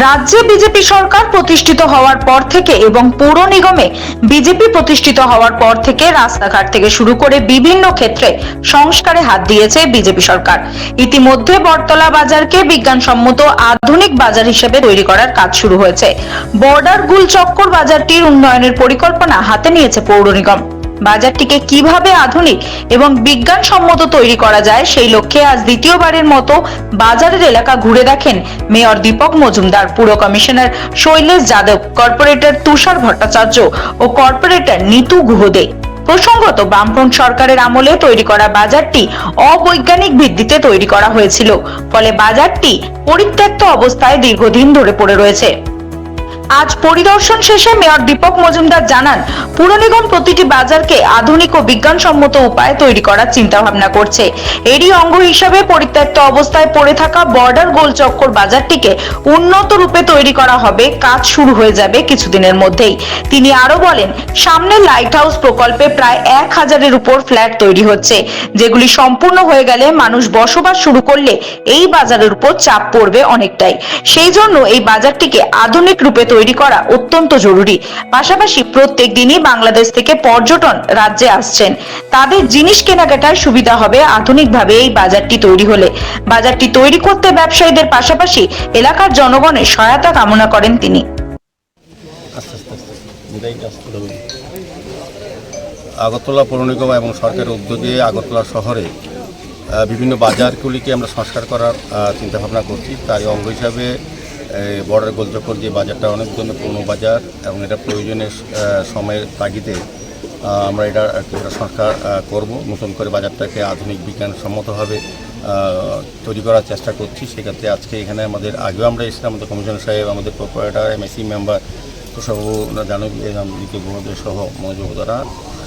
রাজ্যে বিজেপি সরকার প্রতিষ্ঠিত হওয়ার পর থেকে এবং পৌর নিগমে বিজেপি প্রতিষ্ঠিত হওয়ার পর থেকে রাস্তাঘাট থেকে শুরু করে বিভিন্ন ক্ষেত্রে সংস্কারে হাত দিয়েছে বিজেপি সরকার। ইতিমধ্যে বটতলা বাজারকে বিজ্ঞানসম্মত আধুনিক বাজার হিসেবে তৈরি করার কাজ শুরু হয়েছে। বর্ডার গুলচক্কর বাজারটির উন্নয়নের পরিকল্পনা হাতে নিয়েছে পৌর নিগম। বাজারটিকে কিভাবে আধুনিক এবং বিজ্ঞানসম্মত তৈরি করা যায় সেই লক্ষ্যে আজ দ্বিতীয়বারের মতো বাজারের এলাকা ঘুরে দেখেন মেয়র দীপক মজুমদার, পুর কমিশনার শৈলেশ যাদব, কর্পোরেটর তুষার ভট্টাচার্য ও কর্পোরেটর নিতু গুহদে। প্রসঙ্গত, বামফ্রন্ট সরকারের আমলে তৈরি করা বাজারটি অবৈজ্ঞানিক ভিত্তিতে তৈরি করা হয়েছিল, ফলে বাজারটি পরিত্যক্ত অবস্থায় দীর্ঘদিন ধরে পড়ে রয়েছে। আজ পরিদর্শন শেষে মেয়র দীপক মজুমদার জানান, পুর নিগম প্রতিটি বাজারকে আধুনিক ও বিজ্ঞানসম্মত উপায়ে তৈরি করার চিন্তা ভাবনা করছে। এরই অঙ্গ হিসাবে পরিত্যক্ত অবস্থায় পড়ে থাকা বর্ডার গোলচক্কর বাজারটিকে উন্নত রূপে তৈরি করা হবে। কাজ শুরু হয়ে যাবে কিছুদিনের মধ্যেই। তিনি আরো বলেন, সামনে লাইট হাউস প্রকল্পে প্রায় 1000-এর উপর ফ্ল্যাট তৈরি হচ্ছে, যেগুলি সম্পূর্ণ হয়ে গেলে মানুষ বসবাস শুরু করলে এই বাজারের উপর চাপ পড়বে অনেকটাই। সেই জন্য এই বাজারটিকে আধুনিক রূপে তৈরি করা অত্যন্ত জরুরি। পাশাপাশি প্রত্যেক দিনই বাংলাদেশ থেকে পর্যটন রাজ্যে আসছেন, তাদের জিনিস কেনাকাটায় সুবিধা হবে আধুনিকভাবে এই বাজারটি তৈরি হলে। বাজারটি তৈরি করতে ব্যবসায়ীদের পাশাপাশি এলাকার জনগণের সহায়তা কামনা করেন তিনি। আগরতলা পৌর নিগম এবং সরকারের উদ্যোগে আগরতলা শহরে বিভিন্ন বাজারগুলিকে আমরা সংস্কার করার চিন্তাভাবনা করছি। তারই অঙ্গ হিসাবে বর্ডার গোলচক্কর যে বাজারটা অনেক জন্য পুরনো বাজার এবং এটা প্রয়োজনের সময়ের তাগিদে আমরা এটা সংস্কার করব। নতুন করে বাজারটাকে আধুনিক বিজ্ঞানসম্মতভাবে তৈরি করার চেষ্টা করছি। সেক্ষেত্রে আজকে এখানে আমাদের আগেও আমরা এসেছিলাম, আমাদের কমিশনার সাহেব, আমাদের কর্পোরেটর, এমএসি মেম্বার, তো সব জানবী নীতি গুহদে সহ মনোযোগদারা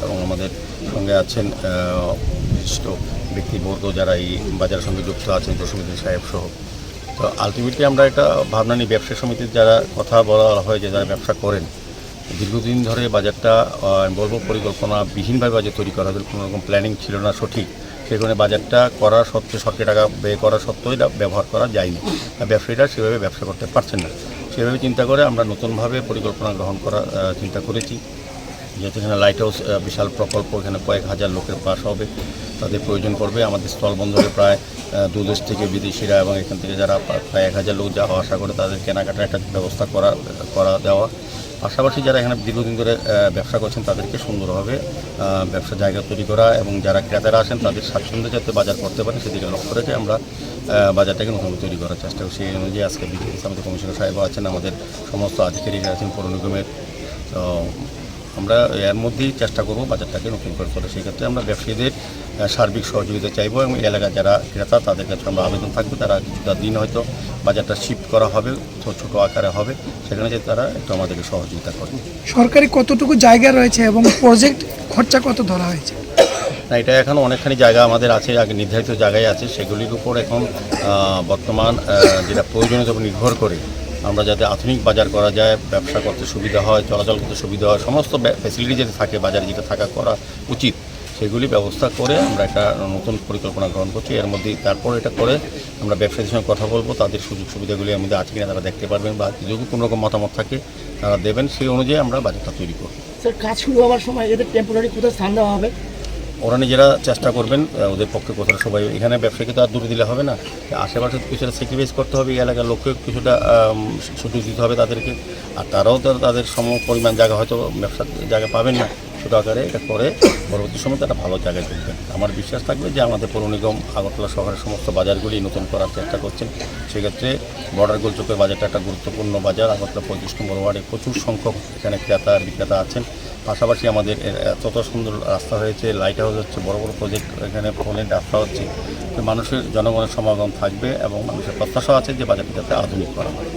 এবং আমাদের সঙ্গে আছেন বিশিষ্ট ব্যক্তিবর্গ যারা এই বাজারের সঙ্গে যুক্ত আছেন, জসীমউদ্দিন সাহেব সহ। তো আলটিমেটলি আমরা একটা ভাবনা নিই, ব্যবসা সমিতির যারা কথা বলা হয় যে যারা ব্যবসা করেন, দীর্ঘদিন ধরে বাজারটা বলবো পরিকল্পনাবিহীনভাবে বাজার তৈরি করা, কোনো রকম প্ল্যানিং ছিল না সঠিক। সেই কারণে বাজারটা করা সত্ত্বেও, সরকারি টাকা ব্যয় করা সত্ত্বেও এটা ব্যবহার করা যায়নি। ব্যবসায়ীরা সেভাবে ব্যবসা করতে পারছেন না। সেভাবে চিন্তা করে আমরা নতুনভাবে পরিকল্পনা গ্রহণ করার চিন্তা করেছি। যেহেতু এখানে লাইট হাউস বিশাল প্রকল্প, এখানে কয়েক হাজার লোকের বাস হবে, তাদের প্রয়োজন পড়বে। আমাদের স্থলবন্দরে প্রায় দু দেশ থেকে বিদেশিরা এবং এখান থেকে যারা প্রায় 1000 লোক যাওয়া আসা করে, তাদের কেনাকাটার একটা ব্যবস্থা করা দেওয়া। পাশাপাশি যারা এখানে দীর্ঘদিন ধরে ব্যবসা করছেন তাদেরকে সুন্দরভাবে ব্যবসা জায়গা তৈরি করা এবং যারা ক্রেতারা আসেন তাদের স্বাচ্ছন্দ্যে যাতে বাজার করতে পারে সেদিকে লক্ষ্য রেখে আমরা বাজারটাকে নতুন তৈরি করার চেষ্টা করছি। সেই অনুযায়ী আজকে আমাদের কমিশনার সাহেব আছেন, আমাদের সমস্ত আধিকারিকরা আছেন পৌর নিগমের। তো আমরা এর মধ্যেই চেষ্টা করব বাজারটাকে নতুন করে তোলা। সেই ক্ষেত্রে আমরা ব্যবসায়ীদের সার্বিক সহযোগিতা চাইব এবং এলাকার যারা ক্রেতা তাদের কাছে আমরা আবেদন থাকবে, তারা কিছুটা দিন হয়তো বাজারটা শিফট করা হবে, ছোটো আকারে হবে, সেখানে যে তারা একটু আমাদেরকে সহযোগিতা করবে। সরকারি কতটুকু জায়গা রয়েছে এবং প্রজেক্ট খরচা কত ধরা হয়েছে? না, এটা এখন অনেকখানি জায়গা আমাদের আছে, আগে নির্ধারিত জায়গায় আছে, সেগুলির উপর এখন বর্তমান যেটা প্রয়োজনীয়তার উপর নির্ভর করে আমরা যাতে আধুনিক বাজার করা যায়, ব্যবসা করতে সুবিধা হয়, চলাচল করতে সুবিধা হয়, সমস্ত ফ্যাসিলিটি যাতে থাকে বাজারে, যেটা থাকা করা উচিত, সেগুলি ব্যবস্থা করে আমরা একটা নতুন পরিকল্পনা গ্রহণ করছি। এর মধ্যে তারপর এটা করে আমরা ব্যবসায়ীদের সঙ্গে কথা বলবো, তাদের সুযোগ সুবিধাগুলি এর মধ্যে আছে কিনা তারা দেখতে পারবেন, বা যদি কোনো রকম মতামত থাকে তারা দেবেন, সেই অনুযায়ী আমরা বাজারটা তৈরি করব। স্যার, কাজ শুরু হওয়ার সময় এদের টেম্পোরারি কোথায় স্থান দেওয়া হবে? ওরা নিজেরা চেষ্টা করবেন, ওদের পক্ষে কোথাও সবাই এখানে ব্যবসায়ীকে তো আর দূরে দিলে হবে না, আশেপাশে কিছুটা স্যাক্রিফাইস করতে হবে, এই এলাকার লোককে কিছুটা সুযোগ দিতে হবে তাদেরকে। আর তারাও তো তাদের সম পরিমাণ জায়গা হয়তো ব্যবসার জায়গা পাবেন না, ছোটো আকারে এটা করে পরবর্তী সময় তারা ভালো জায়গায় তুলবেন। আমার বিশ্বাস থাকবে যে আমাদের পৌর নিগম আগরতলা শহরের সমস্ত বাজারগুলি নতুন করার চেষ্টা করছেন। সেক্ষেত্রে বর্ডার গোলচক্কর বাজারটা একটা গুরুত্বপূর্ণ বাজার। আগরতলা 25 নম্বর ওয়ার্ডে প্রচুর সংখ্যক এখানে ক্রেতা বিক্রেতা আছেন। পাশাপাশি আমাদের এত সুন্দর রাস্তা হয়েছে, লাইট হাউস হচ্ছে, বড় বড় প্রজেক্ট এখানে ফোনের রাস্তা হচ্ছে, মানুষের জনগণের সমাগম থাকবে এবং মানুষের প্রত্যাশা আছে যে বাজারটি যাতে আধুনিক করা হয়।